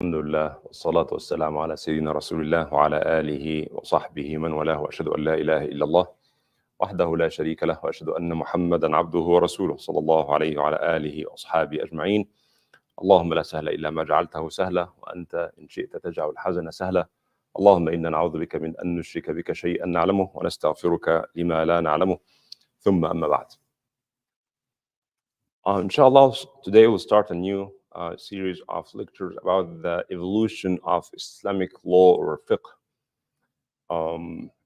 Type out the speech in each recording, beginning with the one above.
الحمد لله والصلاة والسلام على سيدنا رسول الله وعلى آله وصحبه من والاه وأشهد أن لا إله إلا الله وحده لا شريك له وأشهد أن محمدا عبده ورسوله صلى الله عليه وعلى آله وأصحابه أجمعين. اللهم لا سهل إلا ما جعلته سهلا وأنت إن شئت تجعل الحزن سهلا. اللهم إنا نعوذ بك من أن نشرك بك شيئا نعلمه ونستغفرك لما لا نعلمه. ثم أما بعد. Inshallah, today we'll start a new series of lectures about the evolution of Islamic law or fiqh,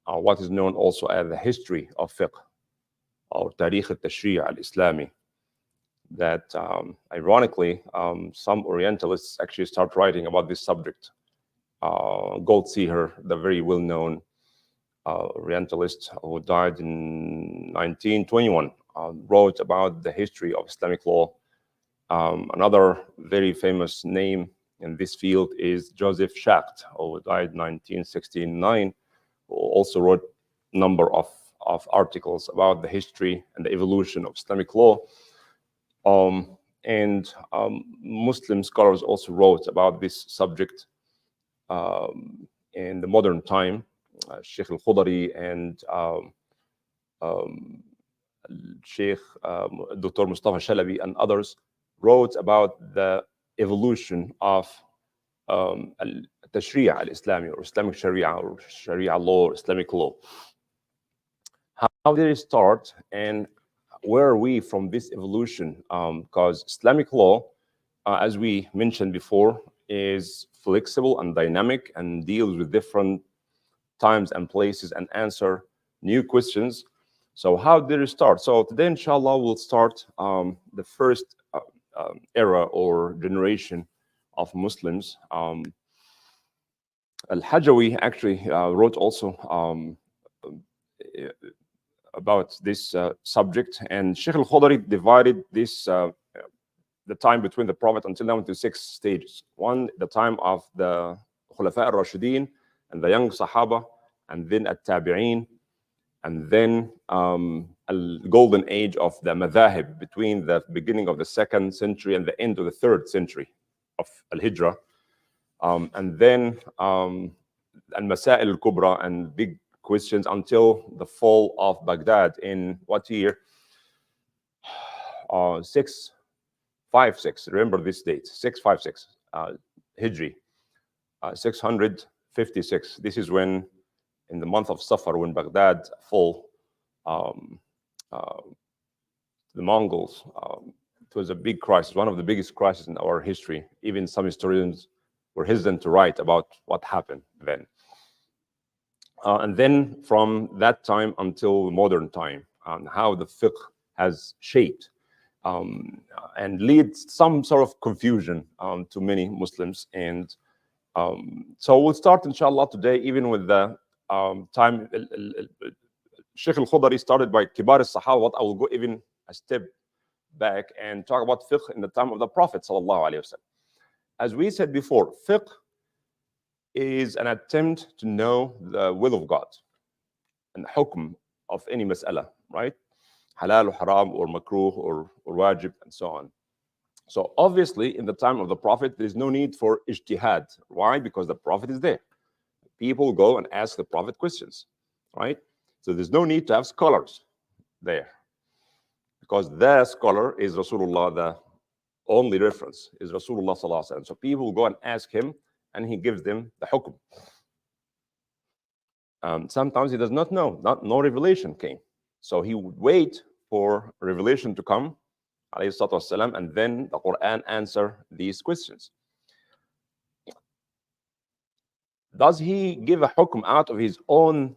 what is known also as the history of fiqh, or Tarikh al-Tashri' al-Islami. That ironically, some Orientalists actually start writing about this subject. Goldsieher, the very well-known Orientalist who died in 1921, wrote about the history of Islamic law. Another very famous name in this field is Joseph Schacht, who died in 1969, who also wrote a number of articles about the history and the evolution of Islamic law. Muslim scholars also wrote about this subject in the modern time. Sheikh al-Khudari and Sheikh Dr. Mustafa Shalabi and others wrote about the evolution of al-Tashri' al-Islami, or Islamic Sharia, or Sharia law, or Islamic law. How did it start, and where are we from this evolution? Because Islamic law, as we mentioned before, is flexible and dynamic and deals with different times and places and answer new questions. So how did it start? So today, inshallah, we'll start the first era or generation of Muslims. Al-Hajawi actually wrote also about this subject, and Sheikh al-Khudari divided this the time between the Prophet until now into 6 stages. One, the time of the Khulafa al-Rashidin and the young Sahaba, and then at-Tabi'een, and then a golden age of the Madhahib between the beginning of the 2nd century and the end of the 3rd century of Al-Hijrah. And then Al-Masail al-Kubra and big questions until the fall of Baghdad in what year? 656. Remember this date, 656 Hijri, 656. This is when, in the month of Safar, when Baghdad fell the Mongols. It was a big crisis, one of the biggest crises in our history. Even some historians were hesitant to write about what happened then. And then from that time until modern time, how the fiqh has shaped and leads some sort of confusion to many Muslims. And so we'll start, inshallah, today even with the time. Sheikh al-Khudari started by Kibar al-Sahaba, but I will go even a step back and talk about fiqh in the time of the Prophet sallallahu alaihi wasallam. As we said before, fiqh is an attempt to know the will of God and the hukm of any mas'ala, right? Halal or haram or makruh or wajib and so on. So obviously in the time of the Prophet, there is no need for ijtihad. Why? Because the Prophet is there. People go and ask the Prophet questions, right? So there's no need to have scholars there, because the scholar is Rasulullah. The only reference is Rasulullah sallallahu alaihi wasallam. So people go and ask him, and he gives them the hukm. Sometimes he does not know, no revelation came. So he would wait for revelation to come, alayhi salatu wasalam, and then the Quran answer these questions. Does he give a hukm out of his own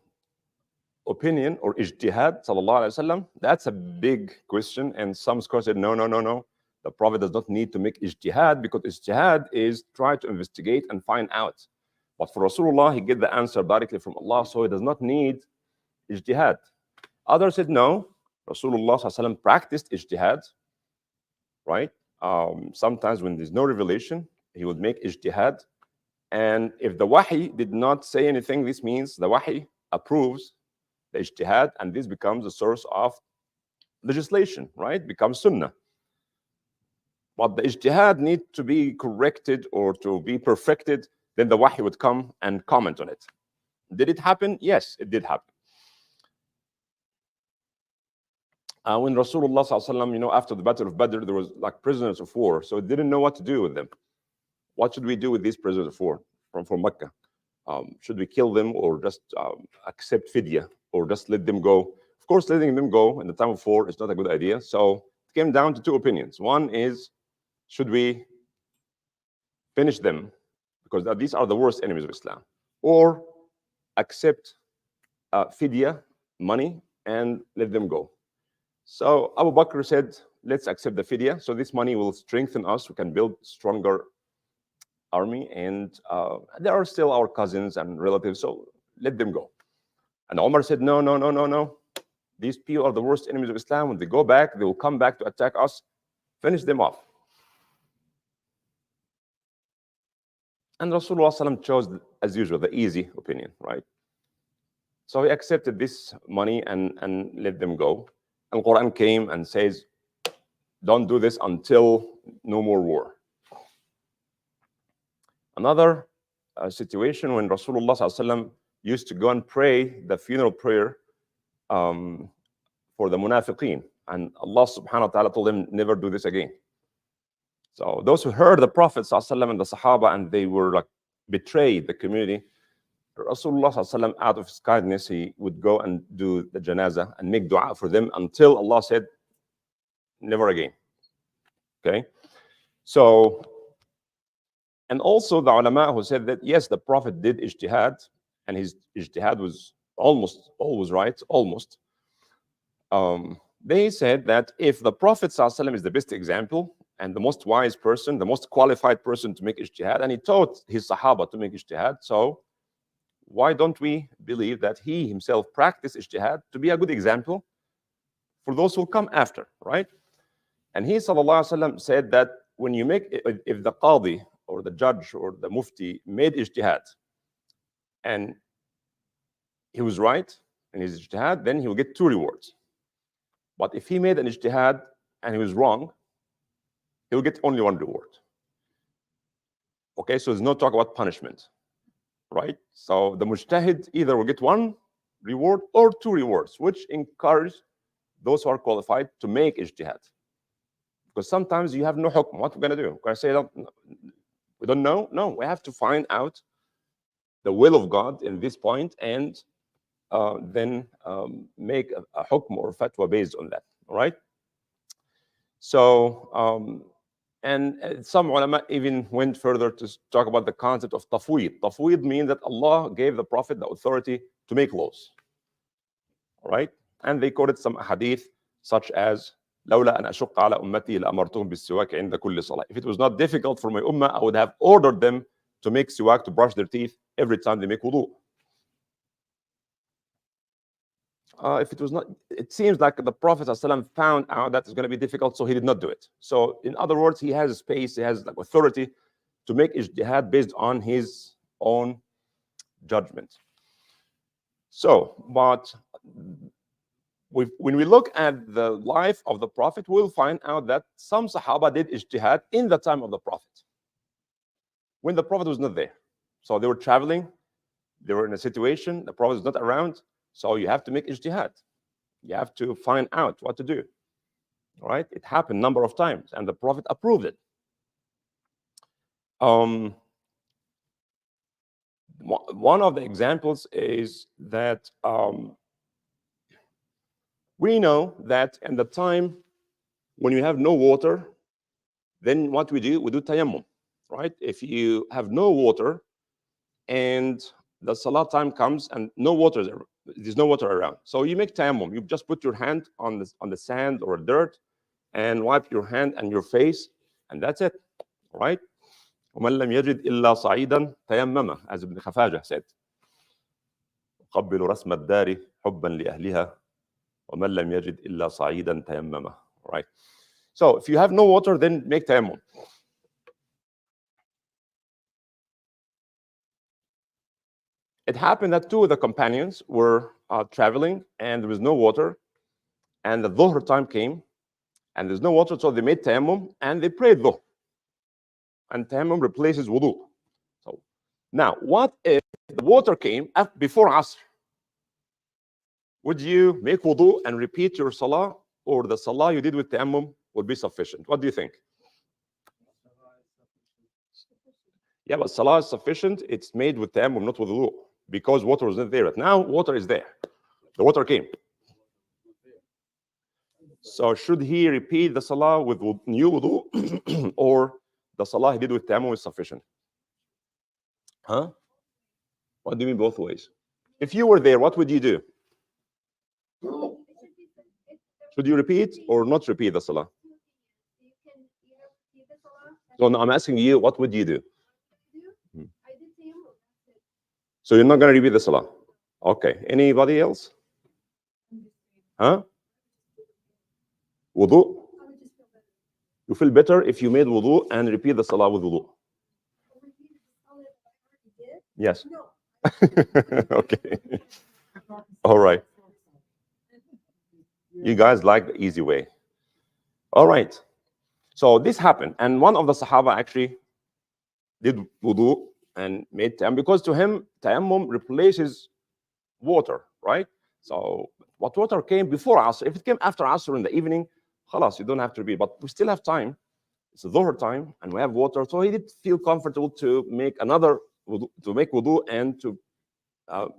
opinion or ijtihad, sallallahu alaihi wasallam? That's a big question, and some scholars said, no. The Prophet does not need to make ijtihad, because ijtihad is try to investigate and find out. But for Rasulullah, he get the answer directly from Allah, so he does not need ijtihad. Others said, no, Rasulullah sallallahu alaihi wasallam practiced ijtihad, right? Sometimes when there's no revelation, he would make ijtihad. And if the wahi did not say anything, this means the wahi approves the ijtihad, and this becomes a source of legislation, right? Becomes sunnah. but the ijtihad need to be corrected or to be perfected, then the wahy would come and comment on it. Did it happen? Yes, it did happen. When Rasulullah sallallahu alaihi wasallam, after the Battle of Badr, there was like prisoners of war, so it didn't know what to do with them. What should we do with these prisoners of war from Mecca? Should we kill them or just accept fidya or just let them go? Of course, letting them go in the time of war is not a good idea. So it came down to two opinions. One is, should we finish them because these are the worst enemies of Islam, or accept fidya, money, and let them go? So Abu Bakr said, let's accept the fidya. So this money will strengthen us. We can build stronger army, and they are still our cousins and relatives, so let them go. And Omar said, no, no, no, no, no. These people are the worst enemies of Islam. When they go back, they will come back to attack us. Finish them off. And Rasulullah chose, as usual, the easy opinion, right? So he accepted this money and let them go. And Quran came and says, don't do this until no more war. Another situation when Rasulullah used to go and pray the funeral prayer for the munafiqeen, and Allah subhanahu wa ta'ala told him, never do this again. So those who heard the Prophet and the Sahaba and they were like betrayed the community, Rasulullah out of his kindness, he would go and do the janazah and make dua for them until Allah said, never again. Okay? So, and also the ulama who said that, yes, the Prophet did ijtihad, and his ijtihad was almost always right, almost. They said that if the Prophet is the best example and the most wise person, the most qualified person to make ijtihad, and he taught his Sahaba to make ijtihad, so why don't we believe that he himself practiced ijtihad to be a good example for those who come after, right? And he, sallallahu alaihi wasallam, said that when you make, if the qadi or the judge or the mufti made ijtihad and he was right in his ijtihad, then he will get 2 rewards. But if he made an ijtihad and he was wrong, he will get only 1 reward. Okay, so there's no talk about punishment, right? So the mujtahid either will get 1 reward or 2 rewards, which encourage those who are qualified to make ijtihad. Because sometimes you have no hukm. What we're going to do? We're going to say, we don't know? No, we have to find out the will of God in this point and then make a hukm or fatwa based on that, all right? So, and some ulama even went further to talk about the concept of tafweed. Tafweed means that Allah gave the Prophet the authority to make laws, all right? And they quoted some hadith such as, لولا أن أشق على أمتي لأمرتهم بالسواك عند كل صلاة. If it was not difficult for my ummah, I would have ordered them to make siwak, to brush their teeth every time they make wudu. If it was not, it seems like the Prophet ﷺ found out that it's going to be difficult, so he did not do it. So in other words, he has space, he has like authority to make ijtihad based on his own judgment. So, but when we look at the life of the Prophet, we'll find out that some Sahaba did ijtihad in the time of the Prophet, when the Prophet was not there. So they were traveling, they were in a situation, the Prophet was not around, so you have to make ijtihad. You have to find out what to do. All right? It happened a number of times, and the Prophet approved it. One of the examples is that we know that in the time when you have no water, then what we do tayammum, right? If you have no water and the salah time comes and there's no water around, so you make tayammum. You just put your hand on the sand or dirt and wipe your hand and your face, and that's it, right? وَمَنْ لَمْ يَجِدْ إِلَّا صَعِيدًا تَيَمَّمَ, as Ibn Khafajah said. قَبِّلُ رَسْمَ الدَّارِ حُبًّا لِأَهْلِهَا وَمَنْ لَمْ يَجِدْ إِلَّا صَعِيدًا تَيَمَّمَ. Right? So if you have no water, then make tayammum. It happened that 2 of the companions were traveling and there was no water, and the dhuhr time came, and there's no water, so they made tayammum and they prayed dhuhr. And tayammum replaces wudu. So now, what if the water came before Asr? Would you make wudu and repeat your salah, or the salah you did with tayammum would be sufficient? What do you think? Yeah, but salah is sufficient. It's made with tayammum, not with wudu, because water was not there. But now water is there. The water came. So should he repeat the salah with new wudu, or the salah he did with tayammum is sufficient? Huh? What do you mean both ways? If you were there, what would you do? Should you repeat or not repeat the salah? So now I'm asking you, what would you do? So you're not going to repeat the salah? Okay. Anybody else? Huh? Wudu? You feel better if you made wudu and repeat the salah with wudu? Yes. Okay. All right. You guys like the easy way. All right. So this happened, and one of the Sahaba actually did wudu and made tayammum, because to him tayammum replaces water, right? So what water came before Asr, if it came after Asr in the evening, khalas, you don't have to repeat. But we still have time. It's a dhuhr time, and we have water, so he did feel comfortable to make another wudu, to make wudu and to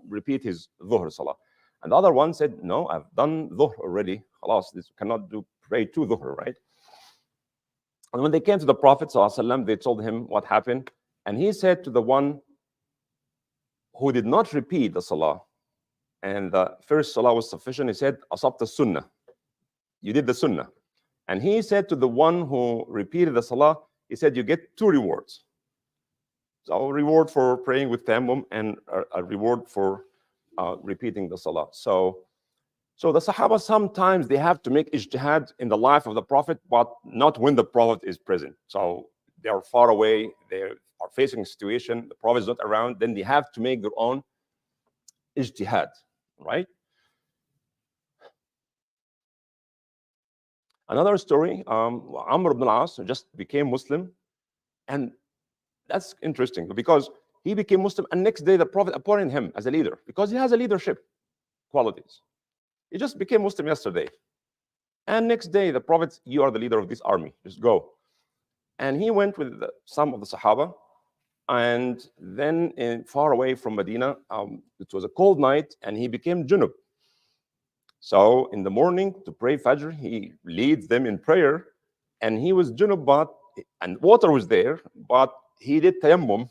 repeat his dhuhr salah. And the other one said, no, I've done dhuhr already. Khalas, this cannot pray two dhuhr, right? And when they came to the Prophet ﷺ, they told him what happened. And he said to the one who did not repeat the salah, and the first salah was sufficient, he said, asabta sunnah. You did the sunnah. And he said to the one who repeated the salah, he said, you get two rewards. So a reward for praying with tayammum and a reward for repeating the salah. So the Sahaba, sometimes they have to make ijtihad in the life of the Prophet, but not when the Prophet is present. So they are far away, they are facing a situation, the Prophet is not around, then they have to make their own ijtihad, right? Another story, Amr ibn al-As just became Muslim, and that's interesting because he became Muslim, and next day the Prophet appointed him as a leader because he has a leadership qualities. He just became Muslim yesterday. And next day, the Prophet, you are the leader of this army, just go. And he went with some of the Sahaba. And then far away from Medina, it was a cold night, and he became junub. So in the morning, to pray Fajr, he leads them in prayer. And he was junub, and water was there, but he did tayammum.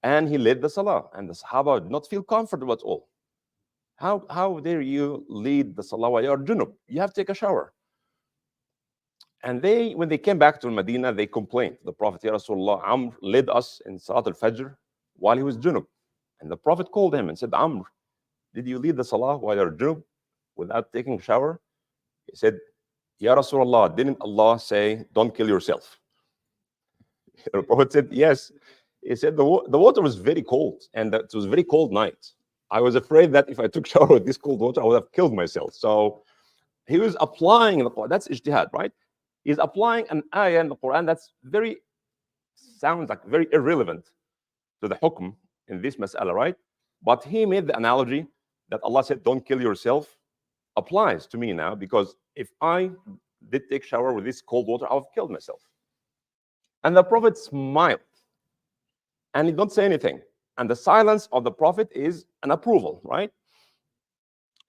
And he led the Salah. And the Sahaba did not feel comfortable at all. How dare you lead the salah while you're junub? You have to take a shower. And when they came back to Medina, they complained. The Prophet, Ya Rasulullah, Amr led us in Salat al-Fajr while he was junub. And the Prophet called him and said, Amr, did you lead the salah while you're junub without taking a shower? He said, Ya Rasulullah, didn't Allah say, don't kill yourself? The Prophet said, yes. He said, the water was very cold, and it was a very cold night. I was afraid that if I took shower with this cold water, I would have killed myself. So he was applying the Quran. That's ijtihad, right? He's applying an ayah in the Quran that's sounds like very irrelevant to the hukm in this mas'ala, right? But he made the analogy that Allah said, don't kill yourself, applies to me now, because if I did take shower with this cold water, I would have killed myself. And the Prophet smiled, and he didn't say anything. And the silence of the Prophet is an approval, right?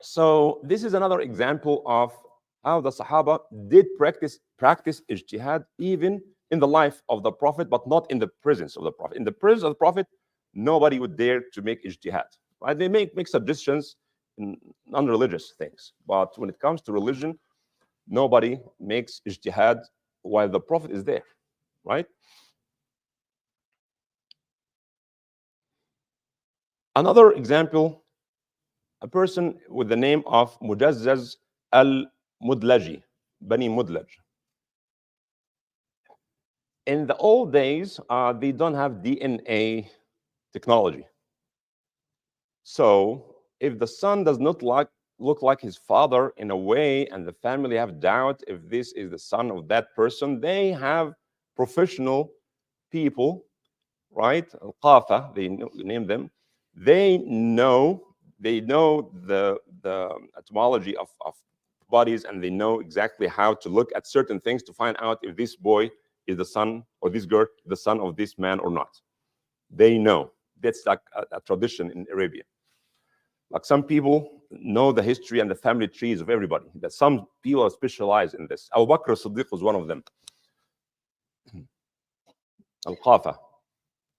So this is another example of how the Sahaba did practice ijtihad even in the life of the Prophet, but not in the presence of the Prophet. In the presence of the Prophet, nobody would dare to make ijtihad, right? They make suggestions in non-religious things, but when it comes to religion, nobody makes ijtihad while the Prophet is there, right? Another example, a person with the name of Mujazzaz al-Mudlaji, Bani Mudlaj. In the old days, they don't have DNA technology. So if the son does not like look like his father in a way, and the family have doubt if this is the son of that person, they have professional people, right? Al-Qafa, they name them. They know the etymology of bodies, and they know exactly how to look at certain things to find out if this boy is the son, or this girl the son of this man or not. They know. That's like a tradition in Arabia. Like some people know the history and the family trees of everybody. That some people are specialized in this. Abu Bakr as-Siddiq was one of them. Al-Qafa.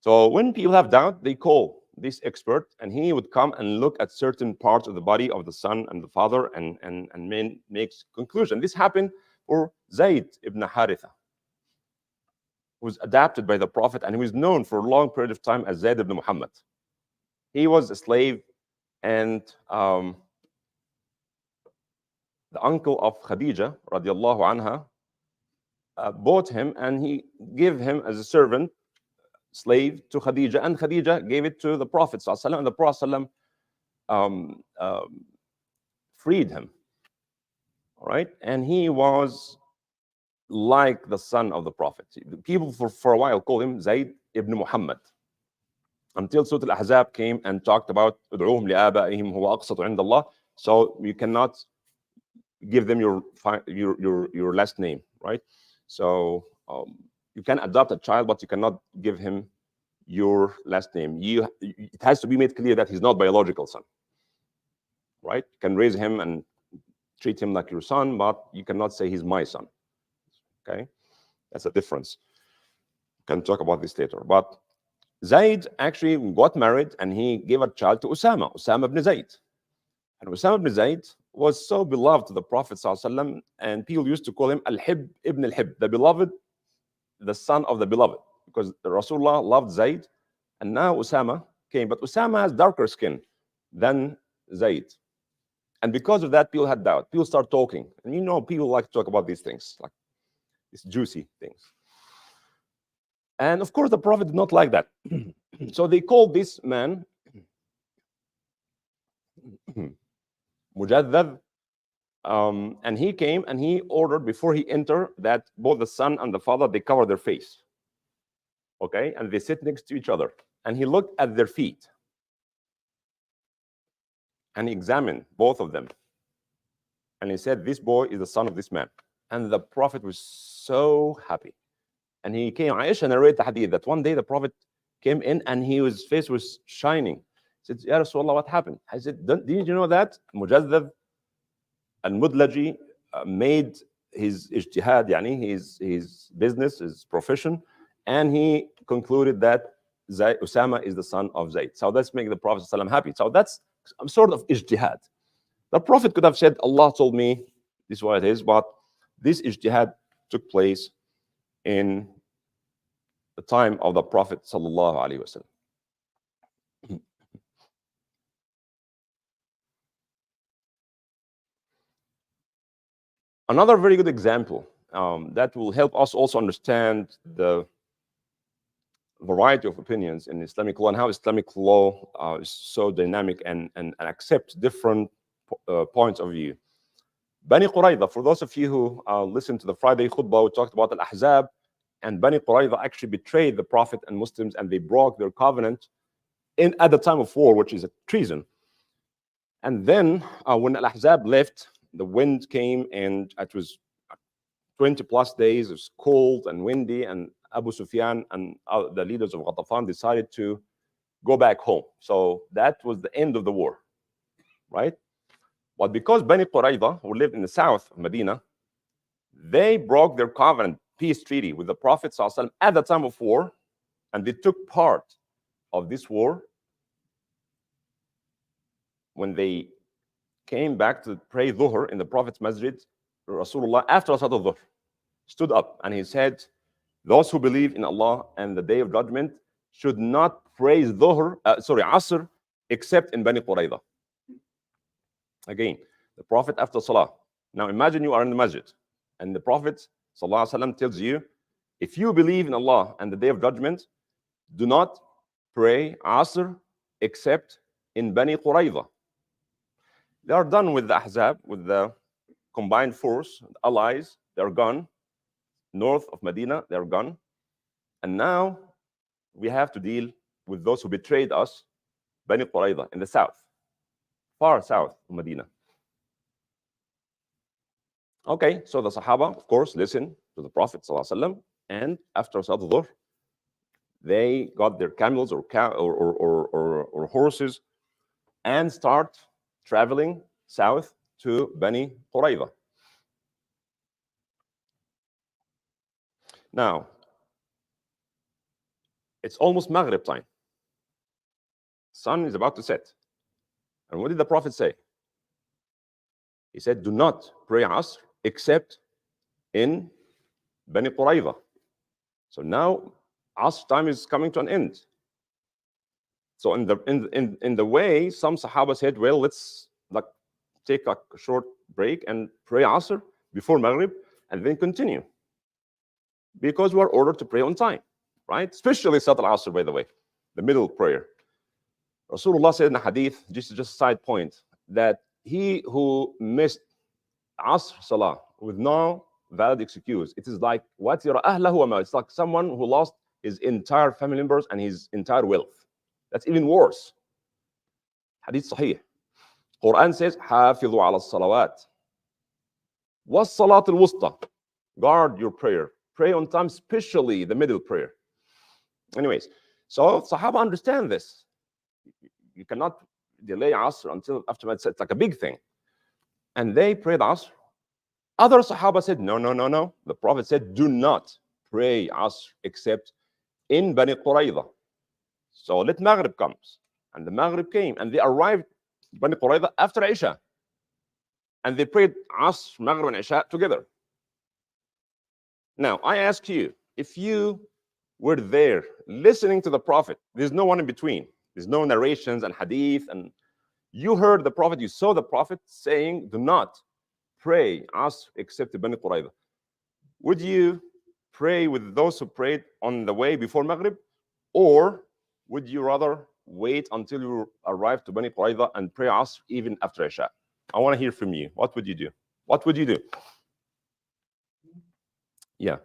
So when people have doubt, they call this expert, and he would come and look at certain parts of the body of the son and the father, and makes conclusion. This happened for Zayd ibn Haritha, who was adopted by the Prophet, and he was known for a long period of time as Zayd ibn Muhammad. He was a slave, and the uncle of Khadija, radiallahu anha, bought him, and he gave him as a servant, slave to Khadija, and Khadija gave it to the Prophet ﷺ, and the Prophet freed him. All right, and he was like the son of the Prophet. People for a while called him Zayd ibn Muhammad, until Surah Al-Ahzab came and talked about "Ud'uhum li'aba'ihim huwa aqsatu 'inda Allah." So you cannot give them your last name, right? So you can adopt a child, but you cannot give him your last name. It has to be made clear that he's not biological son, right? You can raise him and treat him like your son, but you cannot say he's my son. Okay, that's a difference. We can talk about this later. But Zayd actually got married, and he gave a child to Usama ibn Zayd. And Usama ibn Zayd was so beloved to the Prophet ﷺ, and people used to call him Al-Hib ibn Al-Hib, the beloved, the son of the beloved, because Rasulullah loved Zayd, and now Usama came. But Usama has darker skin than Zayd. And because of that, people had doubt. People start talking. And you know, people like to talk about these things, like these juicy things. And of course, the Prophet did not like that. So they called this man Mujaddad, and he came and he ordered before he entered that both the son and the father, they cover their face. Okay, and they sit next to each other. And he looked at their feet, and he examined both of them. And he said, "This boy is the son of this man." And the Prophet was so happy. And he came, Aisha narrated the hadith that one day the Prophet came in, and his face was shining. He said, "Ya Rasulullah, what happened?" I said, "Did you know that Mujaddad al-Mudlaji made his ijtihad, yani his business, his profession, and he concluded that Usama is the son of Zayd. So let's make the Prophet ﷺ happy." So that's some sort of ijtihad. The Prophet could have said, "Allah told me this is what it is," but this ijtihad took place in the time of the Prophet sallallahu alaihi wasallam. Another very good example that will help us also understand the variety of opinions in Islamic law, and how Islamic law is so dynamic and accepts different points of view. Bani Qurayza, for those of you who listened to the Friday khutbah, we talked about Al-Ahzab, and Bani Qurayza actually betrayed the Prophet and Muslims, and they broke their covenant at the time of war, which is a treason. And then when Al-Ahzab left, the wind came, and it was 20 plus days. It was cold and windy, and Abu Sufyan and the leaders of Ghatafan decided to go back home. So that was the end of the war, right? But because Bani Qurayza, who lived in the south of Medina, they broke their covenant, peace treaty with the Prophet ﷺ at the time of war, and they took part of this war. When they came back to pray Dhuhr in the Prophet's masjid, Rasulullah, after Salat al-Dhuhr, stood up and he said, "Those who believe in Allah and the Day of Judgment should not praise Asr, except in Bani Qurayza." Again, the Prophet after Salah. Now imagine you are in the masjid, and the Prophet ﷺ tells you, if you believe in Allah and the Day of Judgment, do not pray Asr except in Bani Qurayza. They are done with the Ahzab, with the combined force, the allies. They're gone. North of Medina, they're gone. And now we have to deal with those who betrayed us, Bani Qurayza, in the south, far south of Medina. Okay, so the Sahaba, of course, listen to the Prophet ﷺ, and after Salat al-Dhuhr, they got their camels or horses and start traveling south to Bani Qurayza. Now, it's almost Maghrib time. Sun is about to set. And what did the Prophet say? He said, do not pray Asr except in Bani Qurayza. So now Asr time is coming to an end. So in the way, some Sahaba said, well, let's like take a short break and pray Asr before Maghrib and then continue. Because we are ordered to pray on time, right? Especially Salat al-Asr, by the way, the middle prayer. Rasulullah said in a hadith, just a side point, that he who missed Asr Salah with no valid excuse, it is like what it's like someone who lost his entire family members and his entire wealth. That's even worse. Hadith Sahih. Quran says, حافظوا على الصلوات والصلاة الوسطى. Guard your prayer. Pray on time, especially the middle prayer. Anyways, so Sahaba understand this. You cannot delay Asr until after it's like a big thing. And they prayed Asr. Other Sahaba said, no. The Prophet said, do not pray Asr except in Bani Qurayza. So let Maghrib comes. And the Maghrib came. And they arrived Bani Qurayza after Isha. And they prayed Asr, Maghrib, and Isha together. Now, I ask you, if you were there listening to the Prophet, there's no one in between. There's no narrations and hadith. And you heard the Prophet, you saw the Prophet saying, do not pray Asr except Bani Qurayza. Would you pray with those who prayed on the way before Maghrib? Or would you rather wait until you arrive to Bani Qurayza and pray Asr even after Isha? I want to hear from you. What would you do? What would you do? Yeah.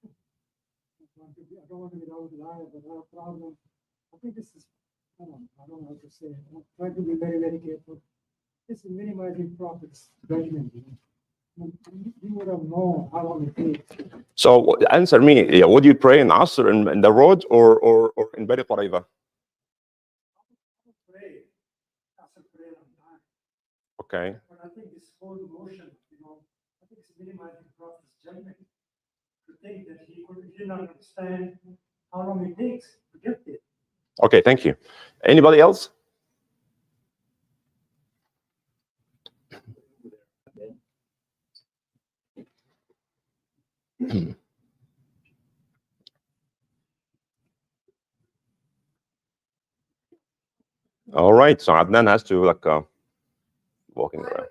I don't want to be loud, but I have a problem. I think this is, I don't know how to say it. I'm trying to be very, very careful. This is minimizing Prophet's judgment. You would have known how long it takes. So answer me. Yeah, would you pray in Asr in the road or in Bani Qurayza? I would pray. Asr prayer on time. Okay. But I think this whole motion, I think it's minimizing Prophet's judgment. To think that he did not understand how long it takes to get there. Okay, thank you. Anybody else? All right, so Adnan has to walking around.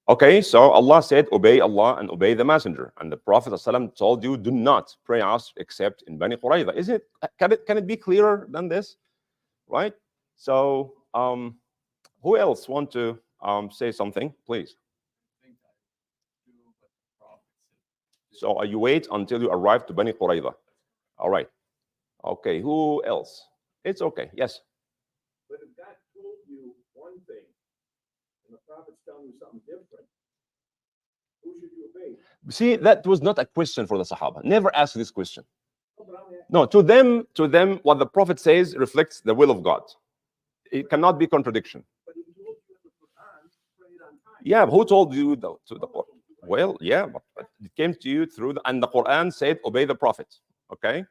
Okay, so Allah said, obey Allah and obey the Messenger. And the Prophet ﷺ told you, do not pray Asr except in Bani Qurayza. Can it be clearer than this? Right? So, who else want to say something, please? So you wait until you arrive to Bani Qurayza. All right. Okay, who else? It's okay, yes. But if God told you one thing and the prophet's telling you something different, who should you obey? See, that was not a question for the Sahaba. Never ask this question. No, but I'm asking, No, to them, what the Prophet says reflects the will of God. It cannot be contradiction. but he told you in the Quran, pray it on time. Yeah, who told you to the Quran? Well, yeah, but it came to you through and the Quran said, obey the Prophet. Okay?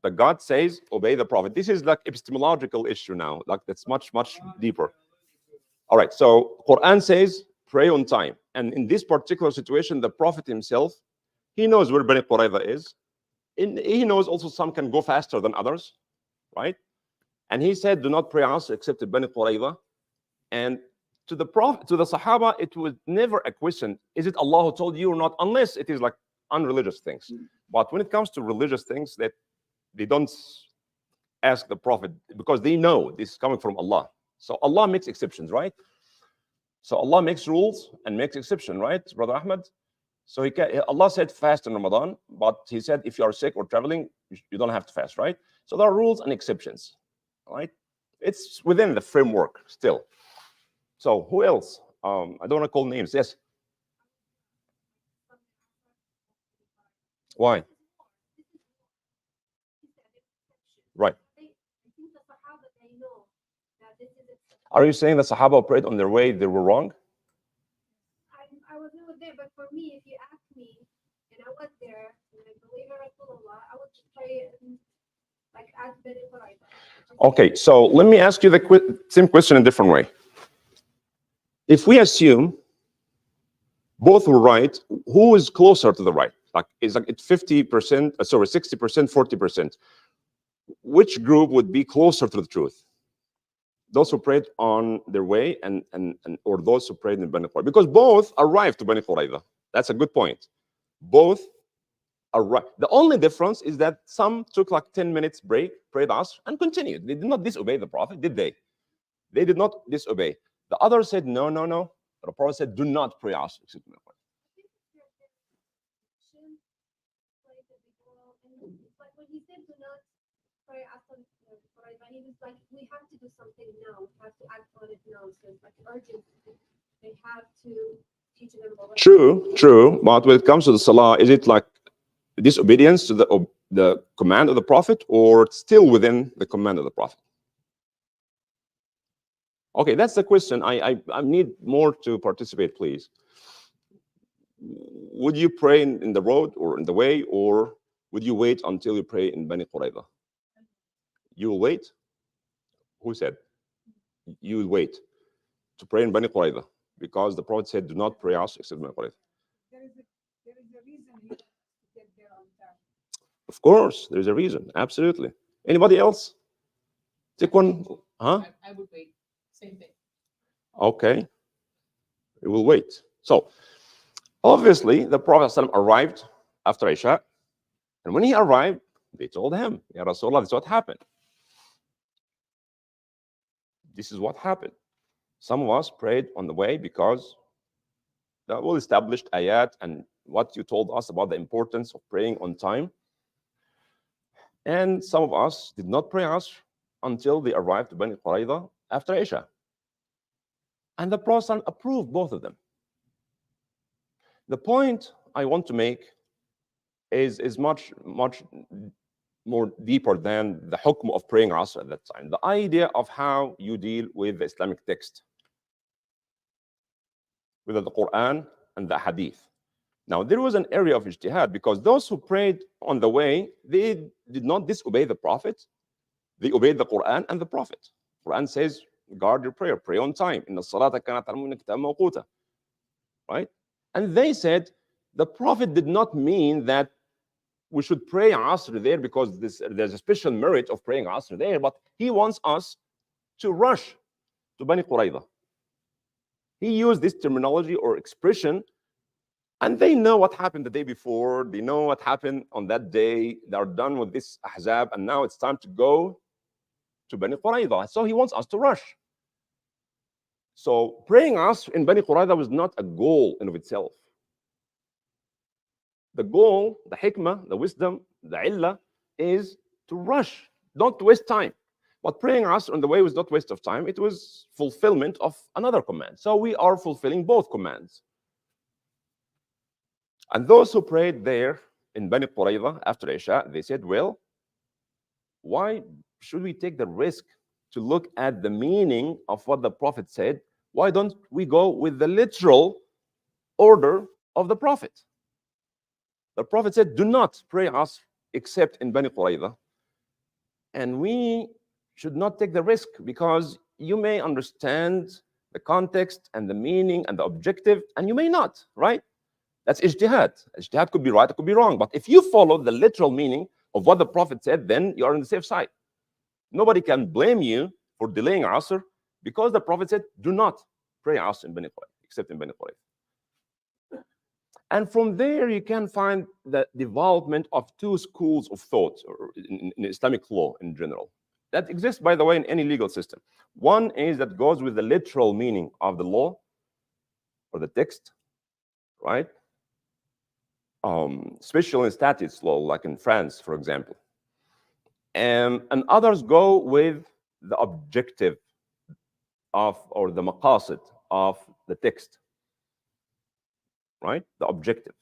The God says, obey the Prophet. This is like epistemological issue now. Like that's much, much deeper. All right, so Quran says, pray on time. And in this particular situation, the Prophet himself, he knows where Bani Qurayza is. He knows also some can go faster than others, right? And he said, do not pray Asr except at Bani Qurayza. And to the Prophet, to the Sahaba, it was never a question, is it Allah who told you or not, unless it is like unreligious things. But when it comes to religious things that they don't ask the Prophet because they know this is coming from Allah. So Allah makes exceptions, right? So Allah makes rules and makes exception, right, Brother Ahmed? So Allah said fast in Ramadan, but He said if you are sick or traveling, you don't have to fast, right? So there are rules and exceptions, right? It's within the framework still. So who else? I don't want to call names. Yes. Why? Right. Are you saying the Sahaba prayed on their way, they were wrong? I was never there, but for me, if you ask me, and I was there, and I believe in Rasulullah, I would just pray like as Beni Qurayza. Okay, so let me ask you the same question in a different way. If we assume both were right, who is closer to the right? Like it's 50%, sorry, 60%, 40%. Which group would be closer to the truth? Those who prayed on their way and or those who prayed in Bani Qurayza? Because both arrived to Bani Qurayza. That's a good point. Both arrived. The only difference is that some took like 10 minutes break, prayed us, and continued. They did not disobey the Prophet, did they? They did not disobey. The others said, no, no, no. The Prophet said, do not pray us. Like when he said do not pray after Qurayza, he was like, we have to do something now. We have to act on it now. So it's like urgency. They have to teach them. True, true. But when it comes to the Salah, is it like disobedience to the command of the Prophet, or it's still within the command of the Prophet? Okay, that's the question. I need more to participate, please. Would you pray in the road or in the way, or would you wait until you pray in Bani Qurayza? You will wait? Who said? You will wait to pray in Bani Qurayza because the Prophet said, do not pray us except Bani Qurayza. There is a reason he wants to get there on time. Of course, there's a reason. Absolutely. Anybody else? Take one. Huh? I would wait. Same thing. Okay. We will wait. So, obviously, the Prophet ﷺ arrived after Isha. And when he arrived, they told him, Ya Rasulullah, this is what happened. This is what happened. Some of us prayed on the way because the well-established ayat and what you told us about the importance of praying on time. And some of us did not pray Asr until they arrived to Bani Qurayza after Isha. And the Prophet approved both of them. The point I want to make is much more deeper than the hukm of praying Asr at that time. The idea of how you deal with the Islamic text, with the Quran and the Hadith. Now, there was an area of ijtihad because those who prayed on the way, they did not disobey the Prophet. They obeyed the Quran and the Prophet. Quran says, guard your prayer, pray on time. Inna salata kanat al mu'minina kitaban mawquta. Right? And they said, the Prophet did not mean that we should pray Asr there because there's a special merit of praying Asr there, but he wants us to rush to Bani Qurayza. He used this terminology or expression, and they know what happened the day before. They know what happened on that day. They're done with this Ahzab, and now it's time to go to Bani Qurayza. So he wants us to rush. So praying Asr in Bani Qurayza was not a goal in of itself. The goal, the hikmah, the wisdom, the illah is to rush, don't waste time. But praying Asr on the way was not waste of time. It was fulfillment of another command. So we are fulfilling both commands. And those who prayed there in Bani Qurayza after Isha, they said, well, why should we take the risk to look at the meaning of what the Prophet said? Why don't we go with the literal order of the Prophet? The Prophet said, do not pray Asr except in Bani Qurayza. And we should not take the risk because you may understand the context and the meaning and the objective, and you may not, right? That's ijtihad. Ijtihad could be right, it could be wrong. But if you follow the literal meaning of what the Prophet said, then you are on the safe side. Nobody can blame you for delaying Asr because the Prophet said, do not pray Asr in Bani Qurayza, except in Bani Qurayza. And from there, you can find the development of two schools of thought in Islamic law in general. that exists, by the way, in any legal system. One is that goes with the literal meaning of the law or the text, right? Especially in statutes law, like in France, for example. And others go with the objective of, or the maqasid of the text, right? The objective,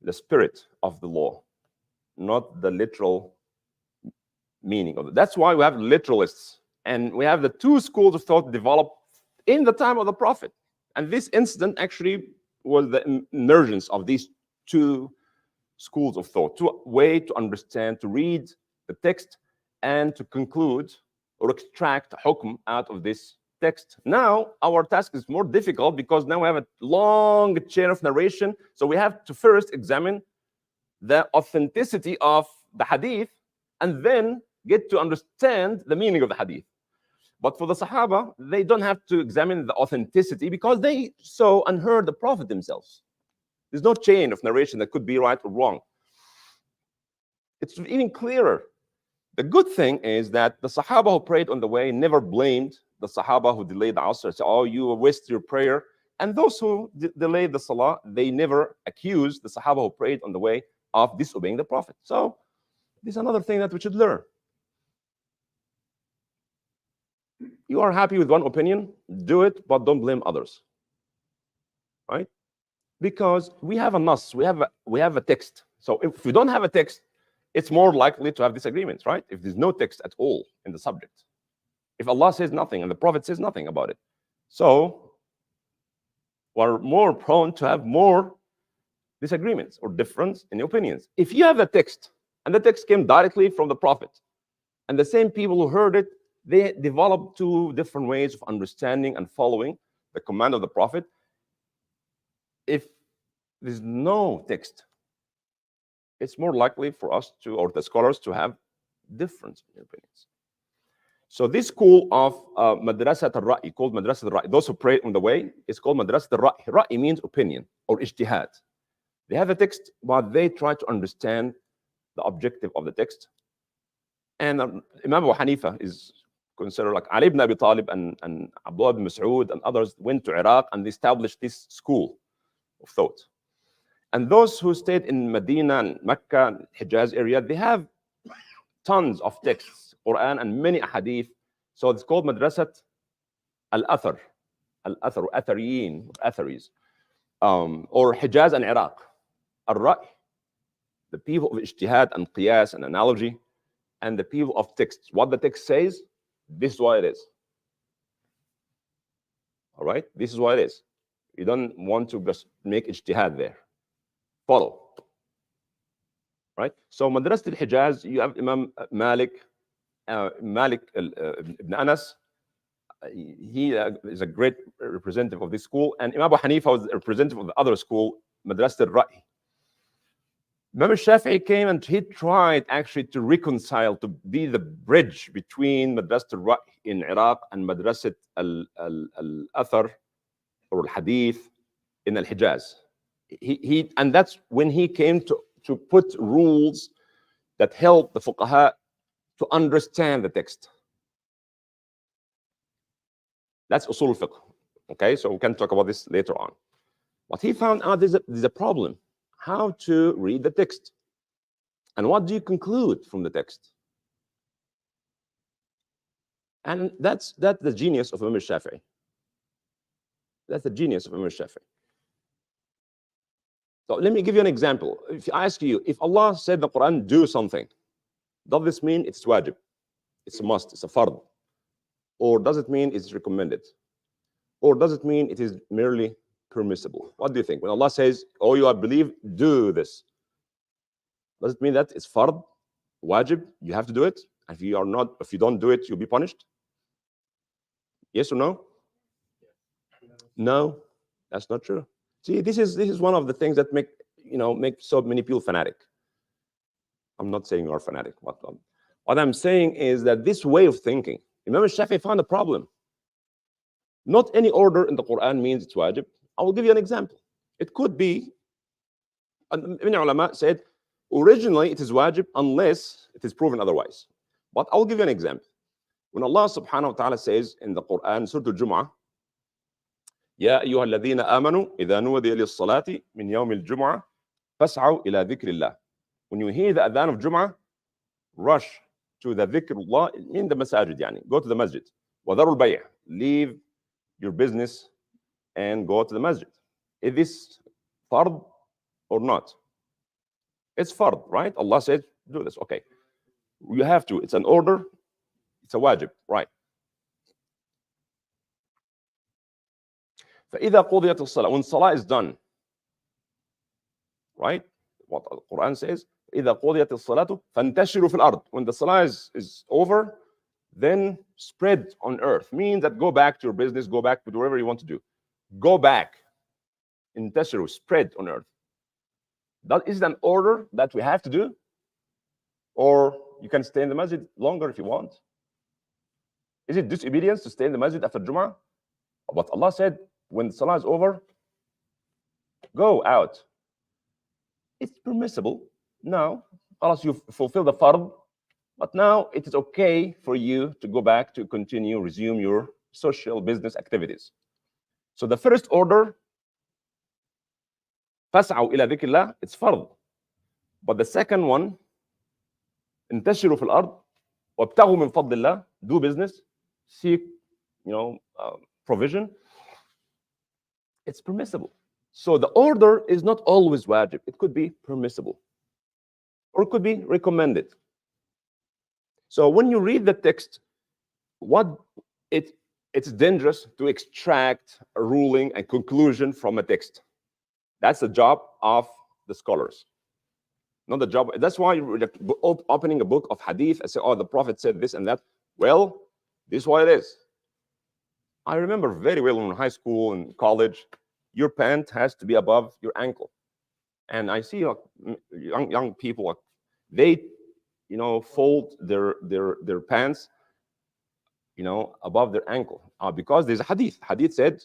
the spirit of the law, not the literal meaning of it. That's why we have literalists, and we have the two schools of thought developed in the time of the Prophet. And this incident actually was the emergence of these two schools of thought, two way to understand, to read the text, and to conclude or extract hukm out of this text. Now, our task is more difficult because now we have a long chain of narration. So we have to first examine the authenticity of the hadith and then get to understand the meaning of the hadith. But for the Sahaba, they don't have to examine the authenticity because they saw and heard the Prophet themselves. There's no chain of narration that could be right or wrong. It's even clearer. The good thing is that the Sahaba who prayed on the way never blamed the Sahaba who delayed the Asr. Say, oh, you waste your prayer. And those who delayed the Salah, they never accused the Sahaba who prayed on the way of disobeying the Prophet. So this is another thing that we should learn. You are happy with one opinion, do it, but don't blame others. Right? Because we have a nas, we have a text. So if we don't have a text, it's more likely to have disagreements, right? If there's no text at all in the subject. If Allah says nothing and the Prophet says nothing about it. So we're more prone to have more disagreements or difference in opinions. If you have the text, and the text came directly from the Prophet, and the same people who heard it, they developed two different ways of understanding and following the command of the Prophet. If there's no text, it's more likely for us to, or the scholars, to have different opinions. So this school of Madrasat al-Ra'i, called Madrasat al-Ra'i, those who pray on the way, is called Madrasat al-Ra'i. Ra'i means opinion or ijtihad. They have a text, but they try to understand the objective of the text. And Imam Abu Hanifa is considered, like Ali ibn Abi Talib and Abdullah ibn Mas'ud and others went to Iraq and established this school of thought. And those who stayed in Medina and Mecca and Hijaz area, they have tons of texts, Quran and many ahadith. So it's called Madrasat al-Athar, Athariyin, Atharis, or Hijaz and Iraq. Al-Ra'i, the people of ijtihad and qiyas and analogy, and the people of text. What the text says, this is what it is. All right? This is what it is. You don't want to just make ijtihad there. Follow. Right? So Madrasat al-Hijaz, you have Imam Malik, ibn Anas. He is a great representative of this school. And Imam Abu Hanifa was a representative of the other school, Madrasat al-Ra'i. Imam Shafi'i came and he tried actually to reconcile, to be the bridge between Madrasat al-Ra'i in Iraq and Madrasat al-Athar or al-Hadith in al-Hijaz. And that's when he came to put rules that help the fuqaha to understand the text. That's usul al-fiqh. Okay, so we can talk about this later on. What he found out is there's a problem. How to read the text. And what do you conclude from the text? And that's the genius of Imam Shafi'i. That's the genius of Imam Shafi'i. So let me give you an example. If I ask you, if Allah said in the Quran, do something, does this mean it's wajib? It's a must, it's a fard? Or does it mean it's recommended? Or does it mean it is merely permissible? What do you think? When Allah says, oh, you believe, do this, does it mean that it's fard, wajib, you have to do it? And if you don't do it, you'll be punished? Yes or no? No, that's not true. See, this is one of the things that make so many people fanatic. I'm not saying you're fanatic. What I'm saying is that this way of thinking, Imam Shafi'i found a problem. Not any order in the Quran means it's wajib. I will give you an example. It could be, many ulama said, originally it is wajib unless it is proven otherwise. But I'll give you an example. When Allah subhanahu wa ta'ala says in the Quran, Surah Al-Jum'ah, يا أيها الذين آمنوا إذا نودي للصلاة من يوم الجمعة فاسعوا إلى ذكر الله. When you hear the adhan of Jum'ah, rush to the dhikrullah in the masajid, yani. Go to the masjid. وَذَرُوا الْبَيْعِ. Leave your business and go to the masjid. Is this fard or not? It's fard, right? Allah said, do this. Okay. You have to. It's an order. It's a wajib, right? فإذا قضيت الصلاة, when salah is done, right? What the Quran says, إذا قضيت الصلاة فانتشروا في الأرض. When the salah is over, then spread on earth. Means that go back to your business, go back to whatever you want to do. Go back. انتشروا, spread on earth. That is an order that we have to do, or you can stay in the masjid longer if you want. Is it disobedience to stay in the masjid after Jum'ah? But Allah said, when the salah is over, go out. It's permissible. Now, unless you fulfill the fard, but now it is okay for you to go back to continue, resume your social business activities. So the first order, فَاسْعَوْا إِلَى ذِكْرِ اللَّهِ, it's fard. But the second one, انتشروا في الأرض وابتغوا من فضل الله, do business, seek, provision. It's permissible. So the order is not always wajib. It could be permissible, or it could be recommended. So when you read the text, it's dangerous to extract a ruling and conclusion from a text. That's the job of the scholars, not the job. That's why you're opening a book of hadith and say, oh, the Prophet said this and that. Well, this is what it is. I remember very well in high school and college, your pant has to be above your ankle. And I see young people, they, fold their pants, above their ankle, because there's a hadith. Hadith said,